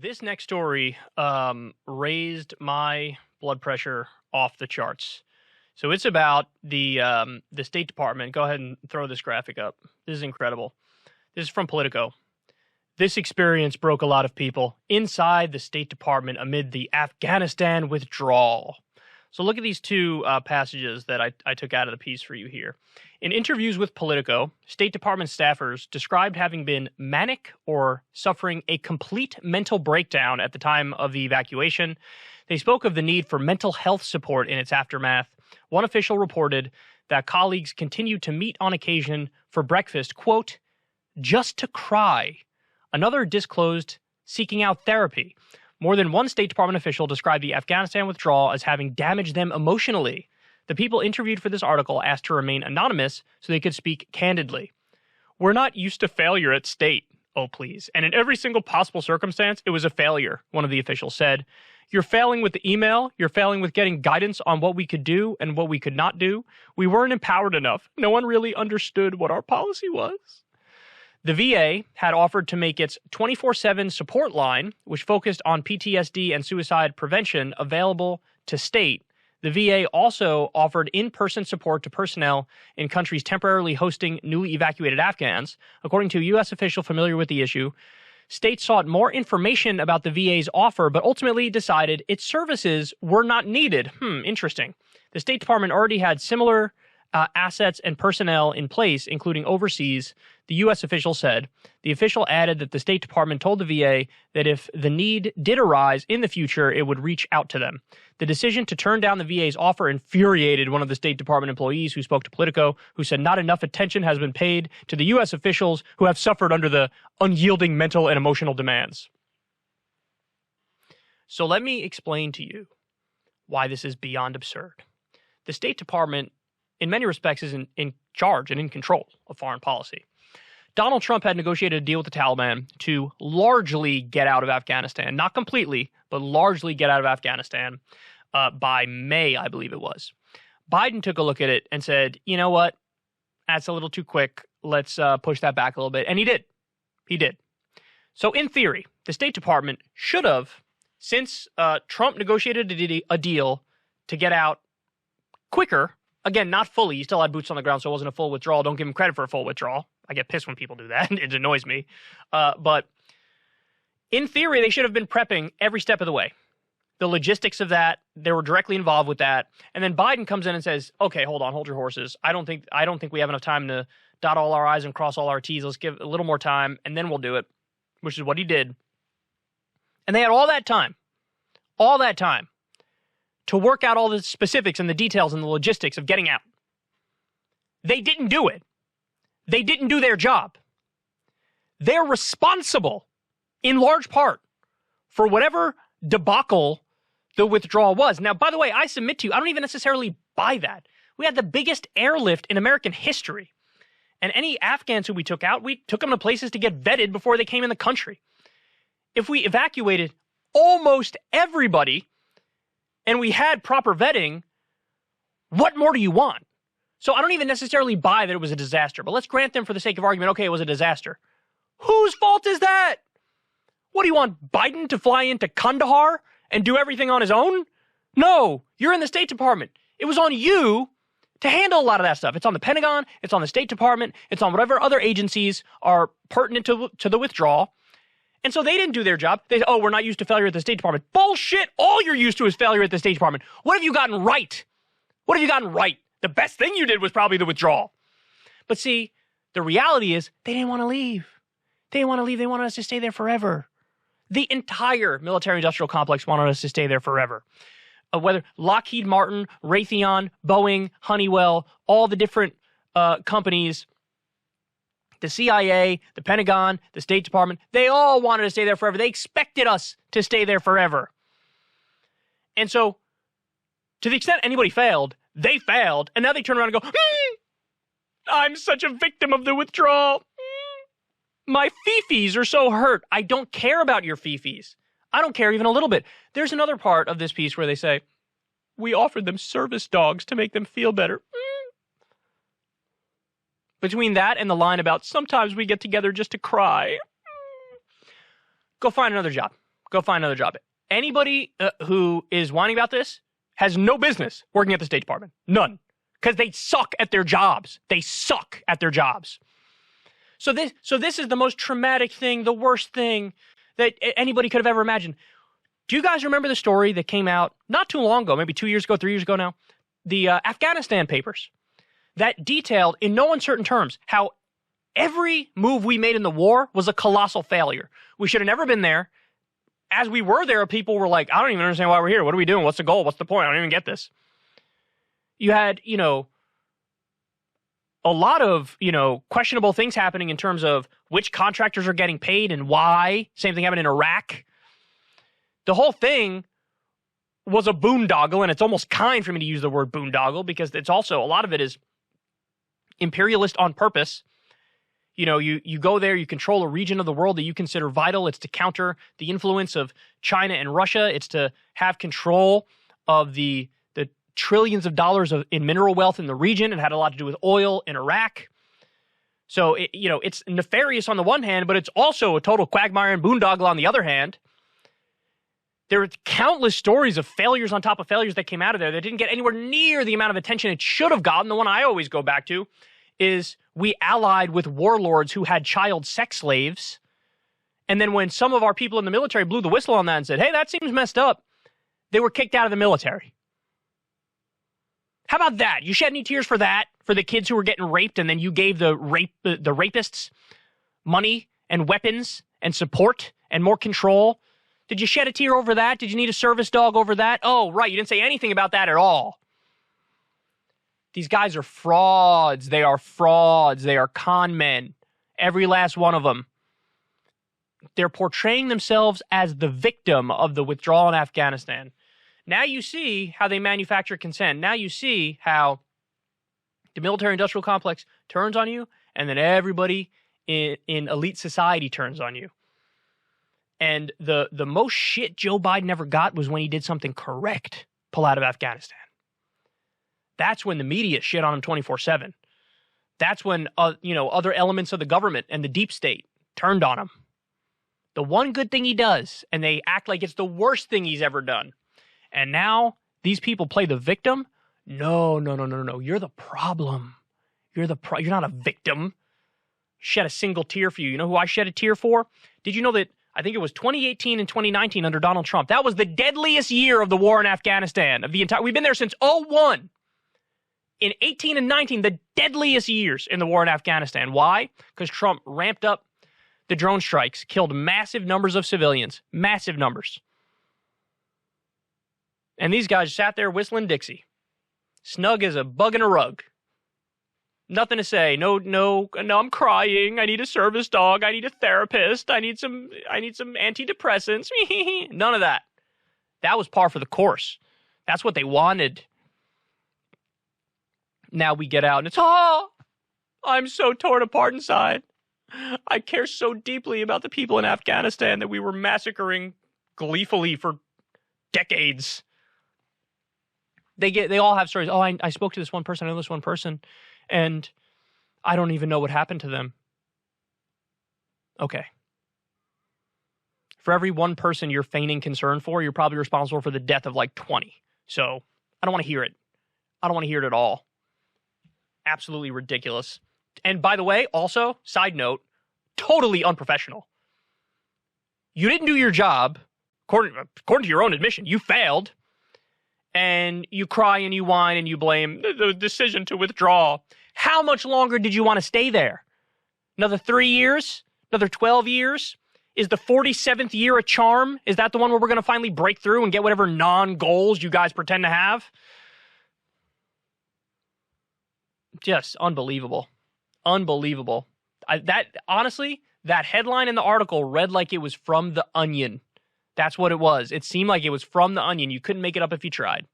This next story raised my blood pressure off the charts. So it's about the State Department. Go ahead and throw this graphic up. This is incredible. This is from Politico. This experience broke a lot of people inside the State Department amid the Afghanistan withdrawal. So look at these two passages that I took out of the piece for you here. In interviews with Politico, State Department staffers described having been manic or suffering a complete mental breakdown at the time of the evacuation. They spoke of the need for mental health support in its aftermath. One official reported that colleagues continued to meet on occasion for breakfast, quote, just to cry. Another disclosed seeking out therapy. More than one State Department official described the Afghanistan withdrawal as having damaged them emotionally. The people interviewed for this article asked to remain anonymous so they could speak candidly. We're not used to failure at state, oh please. And in every single possible circumstance, it was a failure, one of the officials said. You're failing with the email. You're failing with getting guidance on what we could do and what we could not do. We weren't empowered enough. No one really understood what our policy was. The VA had offered to make its 24/7 support line, which focused on PTSD and suicide prevention, available to state. The VA also offered in-person support to personnel in countries temporarily hosting newly evacuated Afghans. According to a U.S. official familiar with the issue, states sought more information about the VA's offer, but ultimately decided its services were not needed. Interesting. The State Department already had similar assets and personnel in place, including overseas, the U.S. official said. The official added that the State Department told the VA that if the need did arise in the future, it would reach out to them. The decision to turn down the VA's offer infuriated one of the State Department employees who spoke to Politico, who said not enough attention has been paid to the U.S. officials who have suffered under the unyielding mental and emotional demands. So let me explain to you why this is beyond absurd. The State Department, in many respects, is in charge and in control of foreign policy. Donald Trump had negotiated a deal with the Taliban to largely get out of Afghanistan, not completely, but largely get out of Afghanistan by May, I believe it was. Biden took a look at it and said, you know what, that's a little too quick. Let's push that back a little bit. And he did. He did. So in theory, the State Department should have, since Trump negotiated a deal to get out quicker. Again, not fully. He still had boots on the ground, so it wasn't a full withdrawal. Don't give him credit for a full withdrawal. I get pissed when people do that. It annoys me. But in theory, they should have been prepping every step of the way. The logistics of that, they were directly involved with that. And then Biden comes in and says, okay, hold on, hold your horses. I don't think we have enough time to dot all our I's and cross all our T's. Let's give a little more time, and then we'll do it, which is what he did. And they had all that time to work out all the specifics and the details and the logistics of getting out. They didn't do it. They didn't do their job. They're responsible, in large part, for whatever debacle the withdrawal was. Now, by the way, I submit to you, I don't even necessarily buy that. We had the biggest airlift in American history. And any Afghans who we took out, we took them to places to get vetted before they came in the country. If we evacuated almost everybody and we had proper vetting, what more do you want? So I don't even necessarily buy that it was a disaster, but let's grant them for the sake of argument, okay, it was a disaster. Whose fault is that? What do you want, Biden to fly into Kandahar and do everything on his own? No, you're in the State Department. It was on you to handle a lot of that stuff. It's on the Pentagon, it's on the State Department, it's on whatever other agencies are pertinent to the withdrawal. And so they didn't do their job. They said, oh, we're not used to failure at the State Department. Bullshit! All you're used to is failure at the State Department. What have you gotten right? What have you gotten right? The best thing you did was probably the withdrawal. But see, the reality is they didn't want to leave. They didn't want to leave. They wanted us to stay there forever. The entire military-industrial complex wanted us to stay there forever. Whether Lockheed Martin, Raytheon, Boeing, Honeywell, all the different companies, the CIA, the Pentagon, the State Department, they all wanted to stay there forever. They expected us to stay there forever. And so, to the extent anybody failed, they failed, and now they turn around and go, I'm such a victim of the withdrawal. My fifis are so hurt. I don't care about your fifis. I don't care even a little bit. There's another part of this piece where they say, we offered them service dogs to make them feel better. Between that and the line about sometimes we get together just to cry, go find another job. Go find another job. Anybody who is whining about this has no business working at the State Department. None. Because they suck at their jobs. They suck at their jobs. So this is the most traumatic thing, the worst thing that anybody could have ever imagined. Do you guys remember the story that came out not too long ago, maybe 2 years ago, 3 years ago now? The Afghanistan papers that detailed in no uncertain terms how every move we made in the war was a colossal failure. We should have never been there. As we were there, people were like, I don't even understand why we're here. What are we doing? What's the goal? What's the point? I don't even get this. You had, a lot of, questionable things happening in terms of which contractors are getting paid and why. Same thing happened in Iraq. The whole thing was a boondoggle, and it's almost kind for me to use the word boondoggle because it's also, a lot of it is imperialist on purpose. You go there, you control a region of the world that you consider vital. It's to counter the influence of China and Russia. It's to have control of the trillions of dollars in mineral wealth in the region. It had a lot to do with oil in Iraq. So, it's nefarious on the one hand, but it's also a total quagmire and boondoggle on the other hand. There are countless stories of failures on top of failures that came out of there that didn't get anywhere near the amount of attention it should have gotten. The one I always go back to is we allied with warlords who had child sex slaves. And then when some of our people in the military blew the whistle on that and said, hey, that seems messed up, they were kicked out of the military. How about that? You shed any tears for that? For the kids who were getting raped, and then you gave the rapists money and weapons and support and more control? Did you shed a tear over that? Did you need a service dog over that? Oh, right. You didn't say anything about that at all. These guys are frauds. They are frauds. They are con men. Every last one of them. They're portraying themselves as the victim of the withdrawal in Afghanistan. Now you see how they manufacture consent. Now you see how the military-industrial complex turns on you, and then everybody in elite society turns on you. And the most shit Joe Biden ever got was when he did something correct, pull out of Afghanistan. That's when the media shit on him 24/7. That's when other elements of the government and the deep state turned on him. The one good thing he does, and they act like it's the worst thing he's ever done. And now these people play the victim. No. You're the problem. You're not a victim. Shed a single tear for you. You know who I shed a tear for? Did you know that I think it was 2018 and 2019 under Donald Trump? That was the deadliest year of the war in Afghanistan. We've been there since 2001. In 18 and 19, the deadliest years in the war in Afghanistan. Why? Because Trump ramped up the drone strikes, killed massive numbers of civilians. Massive numbers. And these guys sat there whistling Dixie. Snug as a bug in a rug. Nothing to say. No, I'm crying. I need a service dog. I need a therapist. I need some antidepressants. None of that. That was par for the course. That's what they wanted. Now we get out and it's, I'm so torn apart inside. I care so deeply about the people in Afghanistan that we were massacring gleefully for decades. They all have stories. Oh, I spoke to this one person, I know this one person, and I don't even know what happened to them. Okay. For every one person you're feigning concern for, you're probably responsible for the death of like 20. So I don't want to hear it. I don't want to hear it at all. Absolutely ridiculous. And by the way, also, side note, totally unprofessional. You didn't do your job. According to your own admission, you failed. And you cry and you whine and you blame the decision to withdraw. How much longer did you want to stay there? Another 3 years? Another 12 years? Is the 47th year a charm? Is that the one where we're going to finally break through and get whatever non-goals you guys pretend to have? Just unbelievable. Unbelievable. Honestly, that headline in the article read like it was from The Onion. That's what it was. It seemed like it was from The Onion. You couldn't make it up if you tried.